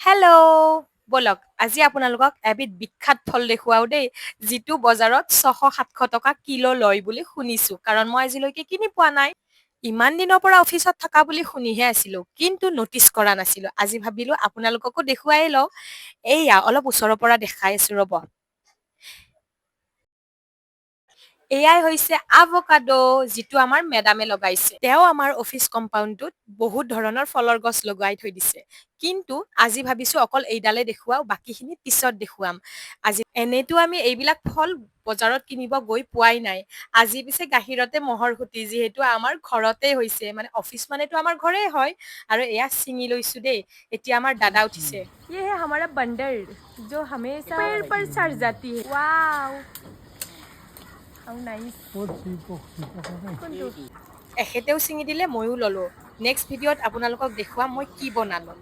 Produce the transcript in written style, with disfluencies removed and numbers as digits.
Hello'! ব'লক আজি আপোনালোকক এবিধ বিখ্যাত ফল দেখুৱাও দেই, যিটো বজাৰত 600-700 টকা কিলো লয় বুলি শুনিছো, কাৰণ মই আজিলৈকে কিনি পোৱা নাই। ইমান দিনৰ পৰা অফিচত থকা বুলি শুনিহে আছিলো, কিন্তু নটিচ কৰা নাছিলো। আজি ভাবিলো আপোনালোককো দেখুৱাই লওঁ। এইয়া অলপ ওচৰৰ পৰা দেখাই আছো ৰ'ব। এয়াই হৈছে আভোকাডো, যিটো আমাৰ মেডামে লগাইছে। তেওঁ আমাৰ অফিচ কম্পাউণ্ডটোত বহুত ধৰণৰ ফলৰ গছ লগাই থৈ দিছে। কিন্তু আজি ভাবিছো অকল এইডালে দেখুৱাও, বাকীখিনি পিছত দেখুৱাম। আজি এনেতো আমি এইবিলাক ফল বজাৰত কিনিব গৈ পোৱাই নাই। আজি পিছে গাখীৰতে মহৰ খুটি, যিহেতু আমাৰ ঘৰতে হৈছে, মানে অফিচ মানেতো আমাৰ ঘৰে হয়। আৰু এয়া ছিঙি লৈছো দেই। এতিয়া আমাৰ দাদা উঠিছে। ये है हमारा बंदर जो हमेशा पेड़ पर चढ़ जाती है। वाओ! How nice. কোনটো? এখেতেও ছিঙি দিলে, ময়ো ল'লো। নেক্সট ভিডিঅ'ত আপোনালোকক দেখুৱাম মই কি বনালো।